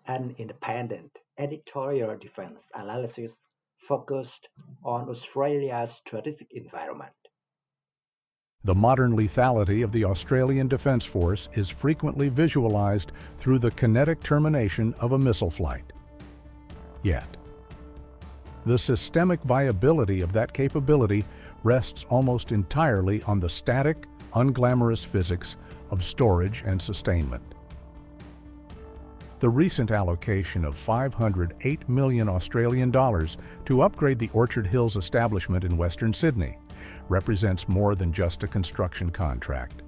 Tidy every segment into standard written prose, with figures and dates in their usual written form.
an independent editorial defense analysis focused on Australia's strategic environment. The modern lethality of the Australian Defence Force is frequently visualized through the kinetic termination of a missile flight. Yet, the systemic viability of that capability rests almost entirely on the static, unglamorous physics of storage and sustainment. The recent allocation of $508 million Australian dollars to upgrade the Orchard Hills establishment in Western Sydney represents more than just a construction contract.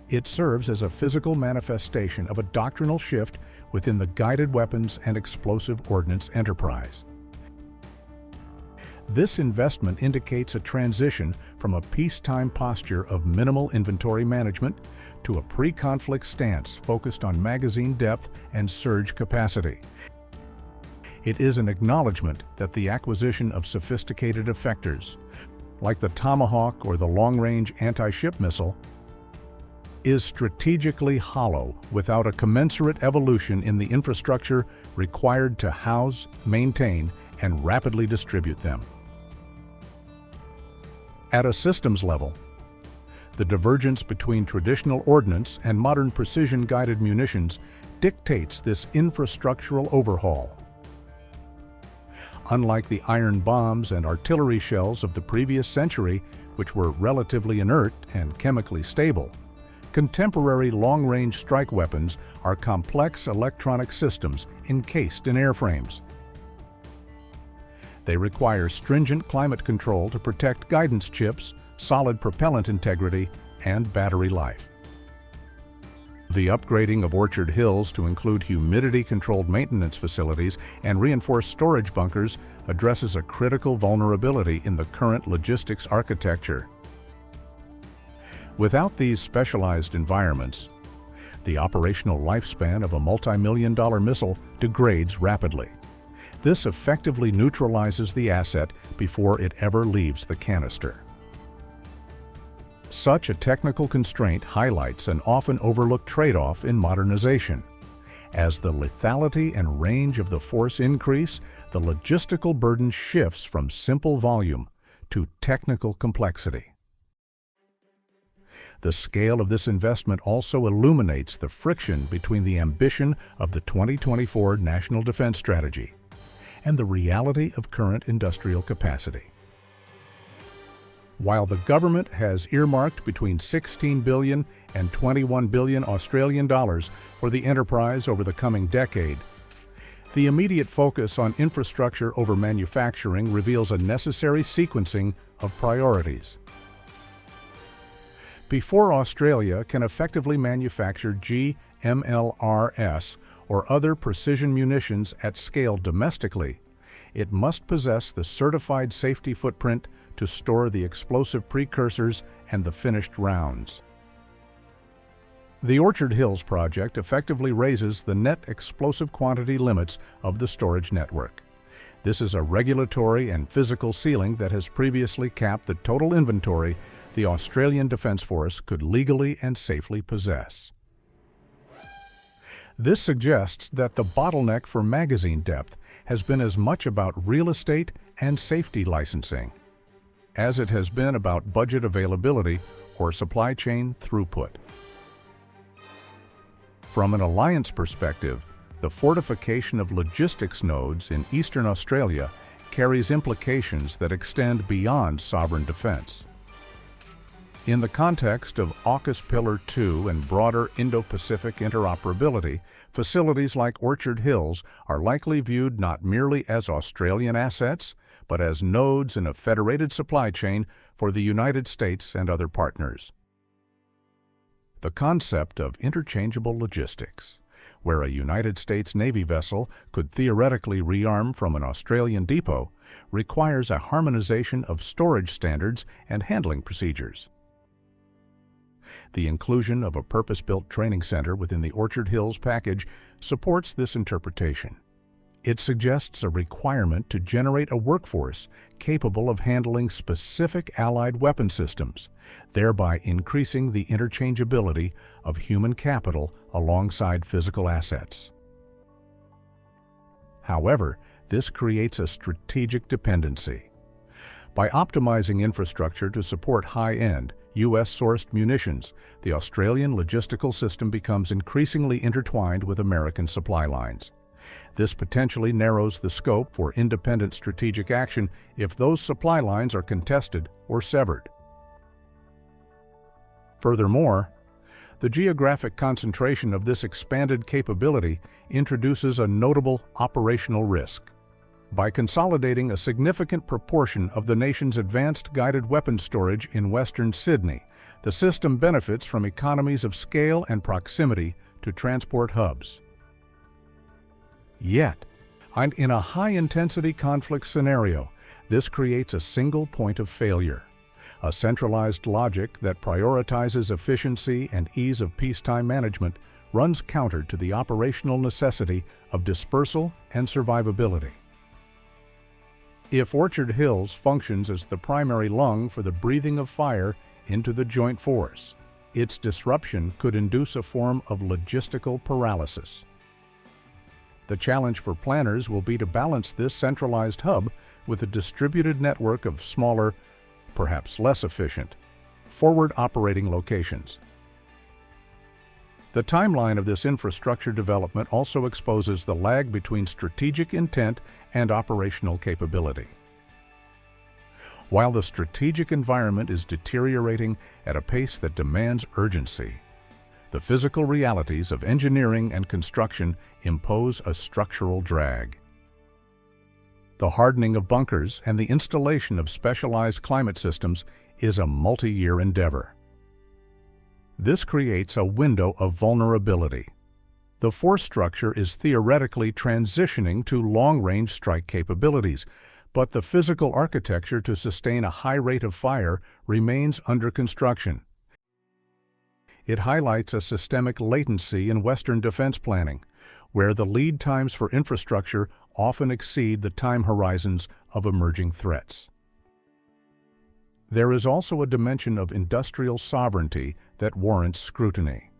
It serves as a physical manifestation of a doctrinal shift within the guided weapons and explosive ordnance enterprise. This investment indicates a transition from a peacetime posture of minimal inventory management to a pre-conflict stance focused on magazine depth and surge capacity. It is an acknowledgement that the acquisition of sophisticated effectors, like the Tomahawk or the long-range anti-ship missile, is strategically hollow without a commensurate evolution in the infrastructure required to house, maintain, and rapidly distribute them. At a systems level, the divergence between traditional ordnance and modern precision-guided munitions dictates this infrastructural overhaul. Unlike the iron bombs and artillery shells of the previous century, which were relatively inert and chemically stable, contemporary long-range strike weapons are complex electronic systems encased in airframes. They require stringent climate control to protect guidance chips, solid propellant integrity, and battery life. The upgrading of Orchard Hills to include humidity-controlled maintenance facilities and reinforced storage bunkers addresses a critical vulnerability in the current logistics architecture. Without these specialized environments, the operational lifespan of a multi-million-dollar missile degrades rapidly. This effectively neutralizes the asset before it ever leaves the canister. Such a technical constraint highlights an often overlooked trade-off in modernization. As the lethality and range of the force increase, the logistical burden shifts from simple volume to technical complexity. The scale of this investment also illuminates the friction between the ambition of the 2024 National Defense Strategy and the reality of current industrial capacity. While the government has earmarked between 16 billion and 21 billion Australian dollars for the enterprise over the coming decade, the immediate focus on infrastructure over manufacturing reveals a necessary sequencing of priorities. Before Australia can effectively manufacture GMLRS or other precision munitions at scale domestically, it must possess the certified safety footprint to store the explosive precursors and the finished rounds. The Orchard Hills project effectively raises the net explosive quantity limits of the storage network. This is a regulatory and physical ceiling that has previously capped the total inventory the Australian Defence Force could legally and safely possess. This suggests that the bottleneck for magazine depth has been as much about real estate and safety licensing as it has been about budget availability or supply chain throughput. From an alliance perspective, the fortification of logistics nodes in Eastern Australia carries implications that extend beyond sovereign defense. In the context of AUKUS Pillar 2 and broader Indo-Pacific interoperability, facilities like Orchard Hills are likely viewed not merely as Australian assets, but as nodes in a federated supply chain for the United States and other partners. The concept of interchangeable logistics, where a United States Navy vessel could theoretically rearm from an Australian depot, requires a harmonization of storage standards and handling procedures. The inclusion of a purpose-built training center within the Orchard Hills package supports this interpretation. It suggests a requirement to generate a workforce capable of handling specific allied weapon systems, thereby increasing the interchangeability of human capital alongside physical assets. However, this creates a strategic dependency. By optimizing infrastructure to support high-end, U.S.-sourced munitions, the Australian logistical system becomes increasingly intertwined with American supply lines. This potentially narrows the scope for independent strategic action if those supply lines are contested or severed. Furthermore, the geographic concentration of this expanded capability introduces a notable operational risk. By consolidating a significant proportion of the nation's advanced guided weapons storage in Western Sydney, the system benefits from economies of scale and proximity to transport hubs. Yet, in a high-intensity conflict scenario, this creates a single point of failure. A centralized logic that prioritizes efficiency and ease of peacetime management runs counter to the operational necessity of dispersal and survivability. If Orchard Hills functions as the primary lung for the breathing of fire into the joint force, its disruption could induce a form of logistical paralysis. The challenge for planners will be to balance this centralized hub with a distributed network of smaller, perhaps less efficient, forward operating locations. The timeline of this infrastructure development also exposes the lag between strategic intent and operational capability. While the strategic environment is deteriorating at a pace that demands urgency, the physical realities of engineering and construction impose a structural drag. The hardening of bunkers and the installation of specialized climate systems is a multi-year endeavor. This creates a window of vulnerability. The force structure is theoretically transitioning to long-range strike capabilities, but the physical architecture to sustain a high rate of fire remains under construction. It highlights a systemic latency in Western defense planning, where the lead times for infrastructure often exceed the time horizons of emerging threats. There is also a dimension of industrial sovereignty that warrants scrutiny.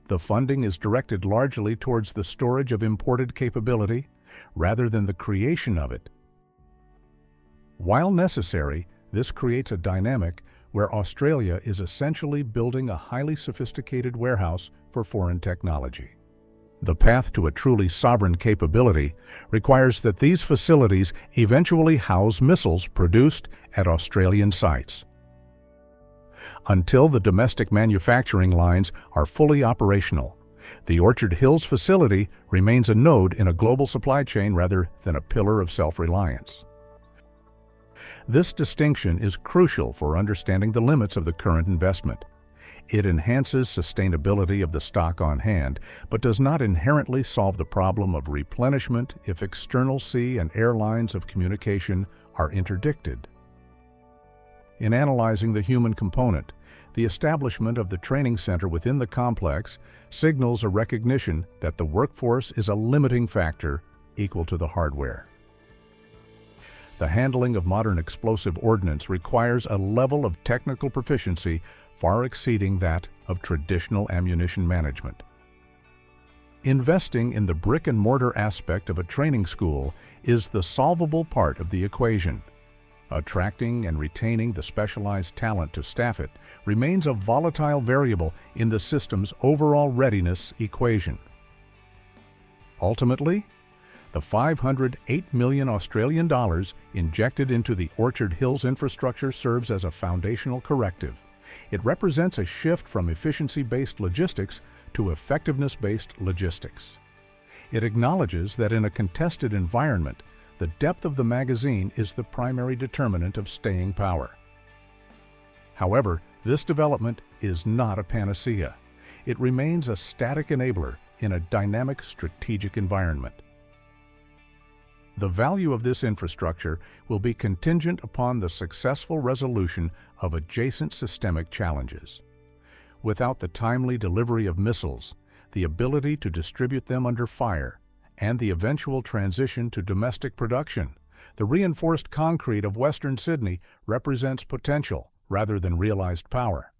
The funding is directed largely towards the storage of imported capability rather than the creation of it. While necessary, this creates a dynamic where Australia is essentially building a highly sophisticated warehouse for foreign technology. The path to a truly sovereign capability requires that these facilities eventually house missiles produced at Australian sites. Until the domestic manufacturing lines are fully operational, the Orchard Hills facility remains a node in a global supply chain rather than a pillar of self-reliance. This distinction is crucial for understanding the limits of the current investment. It enhances sustainability of the stock on hand, but does not inherently solve the problem of replenishment if external sea and air lines of communication are interdicted. In analyzing the human component, the establishment of the training center within the complex signals a recognition that the workforce is a limiting factor equal to the hardware. The handling of modern explosive ordnance requires a level of technical proficiency far exceeding that of traditional ammunition management. Investing in the brick-and-mortar aspect of a training school is the solvable part of the equation. Attracting and retaining the specialized talent to staff it remains a volatile variable in the system's overall readiness equation. Ultimately, the $508 million Australian dollars injected into the Orchard Hills infrastructure serves as a foundational corrective. It represents a shift from efficiency-based logistics to effectiveness-based logistics. It acknowledges that in a contested environment, the depth of the magazine is the primary determinant of staying power. However, this development is not a panacea. It remains a static enabler in a dynamic strategic environment. The value of this infrastructure will be contingent upon the successful resolution of adjacent systemic challenges. Without the timely delivery of missiles, the ability to distribute them under fire, and the eventual transition to domestic production, the reinforced concrete of Western Sydney represents potential rather than realized power.